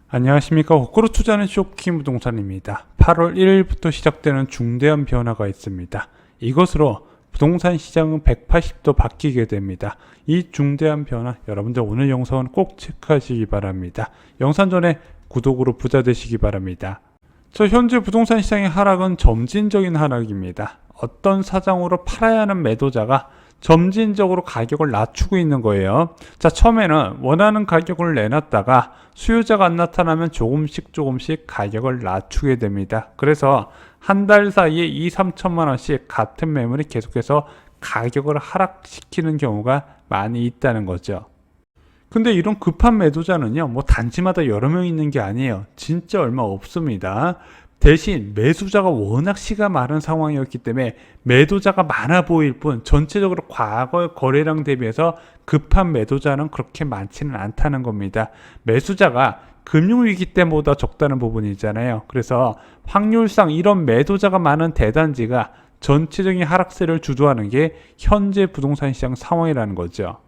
안녕하십니까. 거꾸로 투자는 쇼킹 부동산입니다. 8월 1일부터 시작되는 중대한 변화가 있습니다. 이것으로 부동산 시장은 180도 바뀌게 됩니다. 이 중대한 변화, 여러분들 오늘 영상은 꼭 체크하시기 바랍니다. 영상 전에 구독으로 부자 되시기 바랍니다. 현재 부동산 시장의 하락은 점진적인 하락입니다. 어떤 사정으로 팔아야 하는 매도자가 점진적으로 가격을 낮추고 있는 거예요. 처음에는 원하는 가격을 내놨다가 수요자가 안 나타나면 조금씩 가격을 낮추게 됩니다. 그래서 한 달 사이에 2~3천만 원씩 같은 매물이 계속해서 가격을 하락시키는 경우가 많이 있다는 거죠. 근데 이런 급한 매도자는요, 단지마다 여러 명 있는 게 아니에요. 진짜 얼마 없습니다. 대신 매수자가 워낙 시가 많은 상황이었기 때문에 매도자가 많아 보일 뿐 전체적으로 과거의 거래량 대비해서 급한 매도자는 그렇게 많지는 않다는 겁니다. 매수자가 금융위기 때보다 적다는 부분이잖아요. 그래서 확률상 이런 매도자가 많은 대단지가 전체적인 하락세를 주도하는 게 현재 부동산 시장 상황이라는 거죠.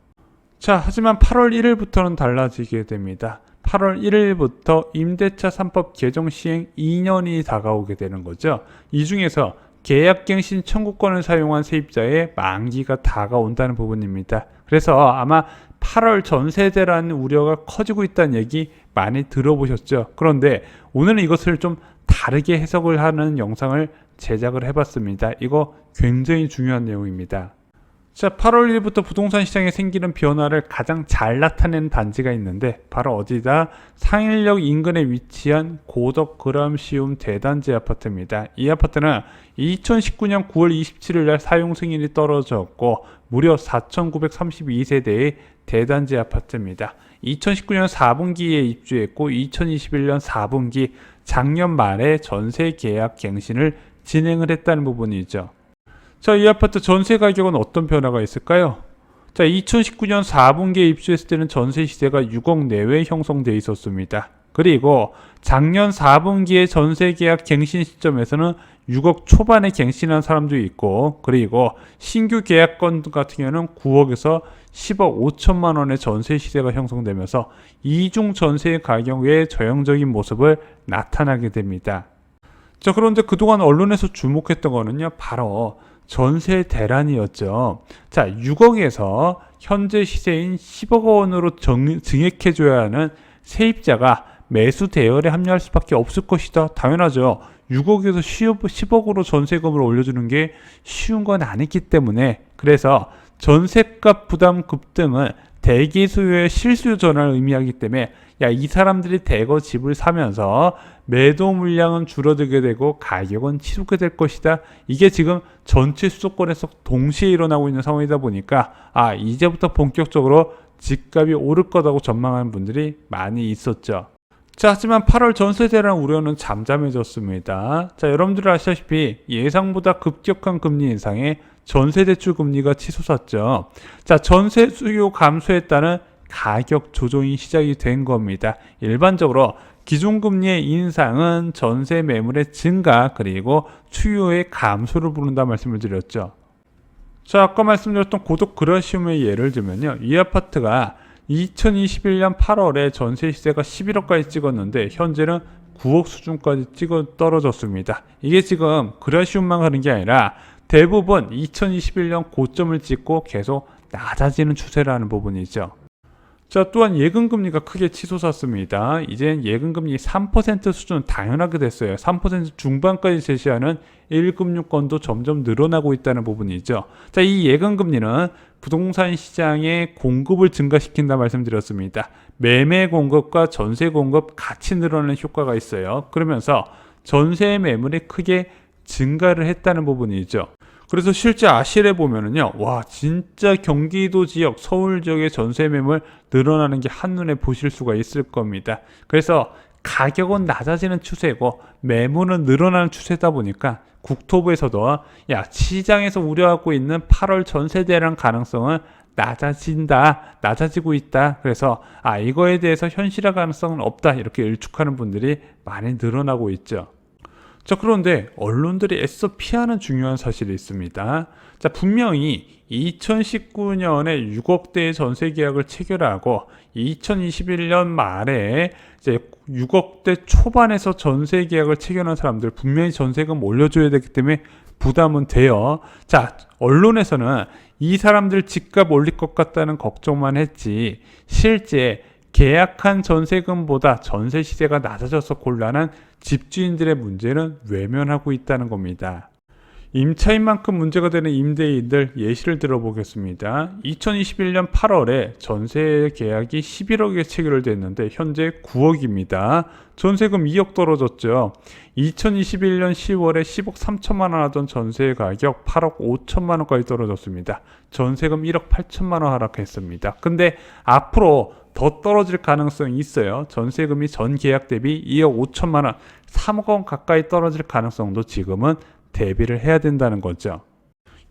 하지만 8월 1일부터는 달라지게 됩니다. 8월 1일부터 임대차 3법 개정 시행 2년이 다가오게 되는 거죠. 이 중에서 계약갱신 청구권을 사용한 세입자의 만기가 다가온다는 부분입니다. 그래서 아마 8월 전세대라는 우려가 커지고 있다는 얘기 많이 들어보셨죠. 그런데 오늘은 이것을 좀 다르게 해석을 하는 영상을 제작을 해봤습니다. 이거 굉장히 중요한 내용입니다. 8월 1일부터 부동산 시장에 생기는 변화를 가장 잘 나타내는 단지가 있는데 바로 어디다? 상일역 인근에 위치한 고덕 그람시움 대단지 아파트입니다. 이 아파트는 2019년 9월 27일 날 사용 승인이 떨어졌고 무려 4,932세대의 대단지 아파트입니다. 2019년 4분기에 입주했고 2021년 4분기 작년 말에 전세 계약 갱신을 진행을 했다는 부분이죠. 이 아파트 전세 가격은 어떤 변화가 있을까요? 2019년 4분기에 입주했을 때는 전세 시세가 6억 내외 형성되어 있었습니다. 그리고 작년 4분기에 전세 계약 갱신 시점에서는 6억 초반에 갱신한 사람도 있고, 그리고 신규 계약건 같은 경우는 9억에서 10억 5천만 원의 전세 시세가 형성되면서 이중 전세 가격의 저형적인 모습을 나타나게 됩니다. 그런데 그동안 언론에서 주목했던 거는요, 바로 전세 대란이었죠. 6억에서 현재 시세인 10억 원으로 증액해줘야 하는 세입자가 매수 대열에 합류할 수밖에 없을 것이다. 당연하죠. 6억에서 10억으로 전세금을 올려주는 게 쉬운 건 아니기 때문에, 그래서 전세값 부담 급등은 대기 수요의 실수요 전환을 의미하기 때문에 이 사람들이 대거 집을 사면서 매도 물량은 줄어들게 되고 가격은 치솟게 될 것이다. 이게 지금 전체 수도권에서 동시에 일어나고 있는 상황이다 보니까 이제부터 본격적으로 집값이 오를 거라고 전망하는 분들이 많이 있었죠. 하지만 8월 전세 대란 우려는 잠잠해졌습니다. 여러분들 아시다시피 예상보다 급격한 금리 인상에 전세 대출 금리가 치솟았죠. 전세 수요 감소에 따른 가격 조정이 시작이 된 겁니다. 일반적으로 기준금리의 인상은 전세 매물의 증가 그리고 수요의 감소를 부른다 말씀을 드렸죠. 아까 말씀드렸던 고덕 그라시움의 예를 들면요, 이 아파트가 2021년 8월에 전세 시세가 11억까지 찍었는데 현재는 9억 수준까지 떨어졌습니다. 이게 지금 그라시움만 가는 게 아니라 대부분 2021년 고점을 찍고 계속 낮아지는 추세라는 부분이죠. 또한 예금금리가 크게 치솟았습니다. 이젠 예금금리 3% 수준 당연하게 됐어요. 3% 중반까지 제시하는 1금융권도 점점 늘어나고 있다는 부분이죠. 이 예금금리는 부동산 시장의 공급을 증가시킨다 말씀드렸습니다. 매매 공급과 전세 공급 같이 늘어나는 효과가 있어요. 그러면서 전세 매물이 크게 증가를 했다는 부분이죠. 그래서 실제 아실에 보면은요, 진짜 경기도 지역, 서울 지역의 전세 매물 늘어나는 게 한눈에 보실 수가 있을 겁니다. 그래서 가격은 낮아지는 추세고 매물은 늘어나는 추세다 보니까 국토부에서도 시장에서 우려하고 있는 8월 전세 대란 가능성은 낮아지고 있다. 그래서 이거에 대해서 현실화 가능성은 없다. 이렇게 일축하는 분들이 많이 늘어나고 있죠. 자, 그런데 언론들이 애써 피하는 중요한 사실이 있습니다. 자, 분명히 2019년에 6억대의 전세 계약을 체결하고 2021년 말에 이제 6억대 초반에서 전세 계약을 체결한 사람들 분명히 전세금 올려줘야 되기 때문에 부담은 돼요. 자, 언론에서는 이 사람들 집값 올릴 것 같다는 걱정만 했지 실제 계약한 전세금보다 전세 시세가 낮아져서 곤란한 집주인들의 문제는 외면하고 있다는 겁니다. 임차인 만큼 문제가 되는 임대인들 예시를 들어보겠습니다. 2021년 8월에 전세 계약이 11억에 체결됐는데 현재 9억입니다. 전세금 2억 떨어졌죠. 2021년 10월에 10억 3천만 원 하던 전세 가격 8억 5천만 원까지 떨어졌습니다. 전세금 1억 8천만 원 하락했습니다. 근데 앞으로 더 떨어질 가능성이 있어요. 전세금이 전 계약 대비 2억 5천만 원, 3억 원 가까이 떨어질 가능성도 지금은 대비를 해야 된다는 거죠.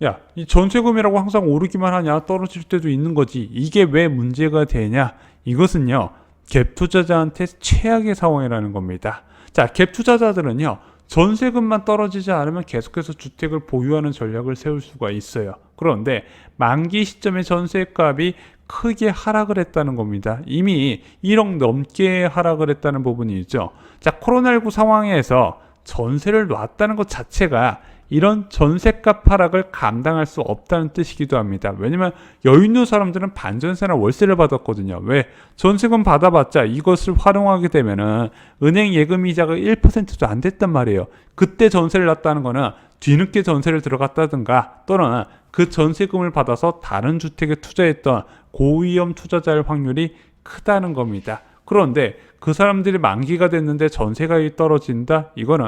야, 이 전세금이라고 항상 오르기만 하냐? 떨어질 때도 있는 거지. 이게 왜 문제가 되냐? 이것은요, 갭 투자자한테 최악의 상황이라는 겁니다. 자, 갭 투자자들은요, 전세금만 떨어지지 않으면 계속해서 주택을 보유하는 전략을 세울 수가 있어요. 그런데 만기 시점에 전세값이 크게 하락을 했다는 겁니다. 이미 1억 넘게 하락을 했다는 부분이 있죠. 자, 코로나19 상황에서 전세를 놨다는 것 자체가 이런 전세값 하락을 감당할 수 없다는 뜻이기도 합니다. 왜냐면 여유 있는 사람들은 반전세나 월세를 받았거든요. 왜? 전세금 받아봤자 이것을 활용하게 되면은 은행 예금 이자가 1%도 안 됐단 말이에요. 그때 전세를 놨다는 거는 뒤늦게 전세를 들어갔다든가 또는 그 전세금을 받아서 다른 주택에 투자했던 고위험 투자자의 확률이 크다는 겁니다. 그런데 그 사람들이 만기가 됐는데 전세가격이 떨어진다? 이거는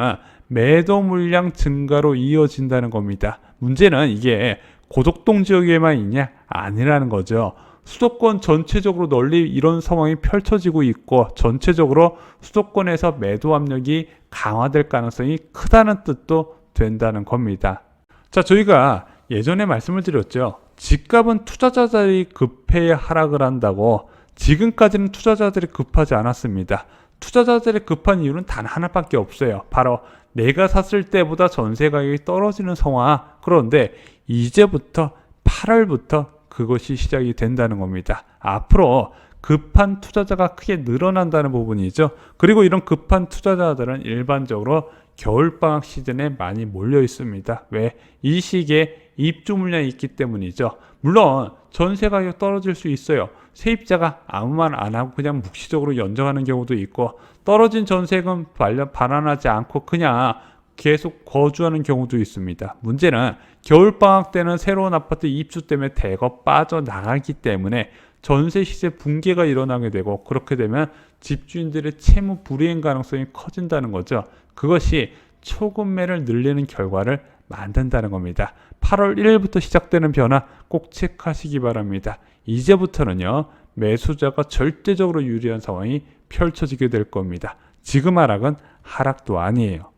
매도 물량 증가로 이어진다는 겁니다. 문제는 이게 고덕동 지역에만 있냐? 아니라는 거죠. 수도권 전체적으로 널리 이런 상황이 펼쳐지고 있고 전체적으로 수도권에서 매도 압력이 강화될 가능성이 크다는 뜻도 된다는 겁니다. 자, 저희가 예전에 말씀을 드렸죠. 집값은 투자자들이 급해야 하락을 한다고. 지금까지는 투자자들이 급하지 않았습니다. 투자자들이 급한 이유는 단 하나밖에 없어요. 바로 내가 샀을 때보다 전세 가격이 떨어지는 상황. 그런데 이제부터 8월부터 그것이 시작이 된다는 겁니다. 앞으로 급한 투자자가 크게 늘어난다는 부분이죠. 그리고 이런 급한 투자자들은 일반적으로 겨울방학 시즌에 많이 몰려 있습니다. 왜? 이 시기에 입주 물량이 있기 때문이죠. 물론 전세 가격 떨어질 수 있어요. 세입자가 아무 말 안 하고 그냥 묵시적으로 연장하는 경우도 있고 떨어진 전세금 반환하지 않고 그냥 계속 거주하는 경우도 있습니다. 문제는 겨울방학 때는 새로운 아파트 입주 때문에 대거 빠져나가기 때문에 전세 시세 붕괴가 일어나게 되고 그렇게 되면 집주인들의 채무 불이행 가능성이 커진다는 거죠. 그것이 초급매를 늘리는 결과를 만든다는 겁니다. 8월 1일부터 시작되는 변화 꼭 체크하시기 바랍니다. 이제부터는요, 매수자가 절대적으로 유리한 상황이 펼쳐지게 될 겁니다. 지금 하락은 하락도 아니에요.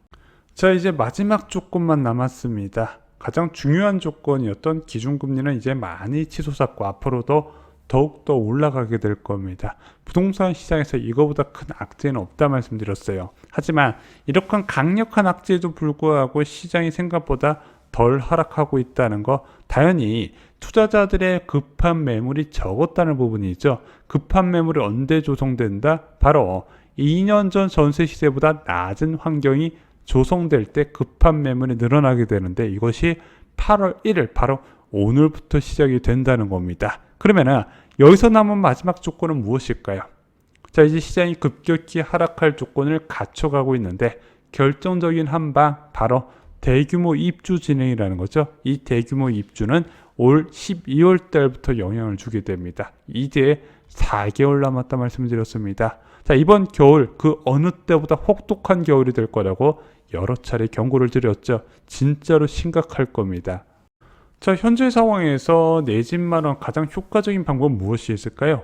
자, 이제 마지막 조건만 남았습니다. 가장 중요한 조건이었던 기준금리는 이제 많이 치솟았고 앞으로도 더욱더 올라가게 될 겁니다. 부동산 시장에서 이거보다 큰 악재는 없다 말씀드렸어요. 하지만 이렇게 강력한 악재에도 불구하고 시장이 생각보다 덜 하락하고 있다는 거, 당연히 투자자들의 급한 매물이 적었다는 부분이죠. 급한 매물이 언제 조성된다? 바로 2년 전 전세 시세보다 낮은 환경이 조성될 때 급한 매물이 늘어나게 되는데 이것이 8월 1일 바로 오늘부터 시작이 된다는 겁니다. 그러면은 여기서 남은 마지막 조건은 무엇일까요? 자, 이제 시장이 급격히 하락할 조건을 갖춰가고 있는데 결정적인 한방 바로 대규모 입주 진행이라는 거죠. 이 대규모 입주는 올 12월 달부터 영향을 주게 됩니다. 이제 4개월 남았다 말씀드렸습니다. 자, 이번 겨울 그 어느 때보다 혹독한 겨울이 될 거라고 여러 차례 경고를 드렸죠. 진짜로 심각할 겁니다. 자, 현재 상황에서 내 집 마련 가장 효과적인 방법은 무엇이 있을까요?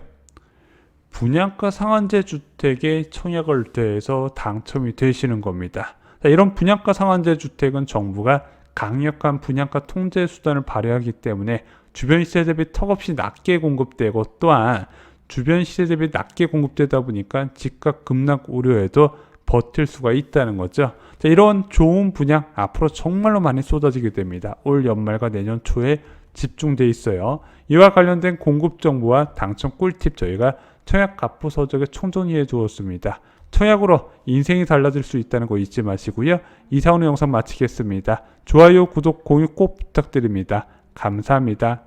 분양가 상한제 주택에 청약을 대해서 당첨이 되시는 겁니다. 자, 이런 분양가 상한제 주택은 정부가 강력한 분양가 통제 수단을 발휘하기 때문에 주변 시세 대비 턱없이 낮게 공급되고 또한 주변 시세 대비 낮게 공급되다 보니까 집값 급락 우려에도 버틸 수가 있다는 거죠. 자, 이런 좋은 분양 앞으로 정말로 많이 쏟아지게 됩니다. 올 연말과 내년 초에 집중돼 있어요. 이와 관련된 공급 정보와 당첨 꿀팁 저희가 청약 갑부서적에 총정리해 주었습니다. 청약으로 인생이 달라질 수 있다는 거 잊지 마시고요. 이상 오늘 영상 마치겠습니다. 좋아요, 구독, 공유 꼭 부탁드립니다. 감사합니다.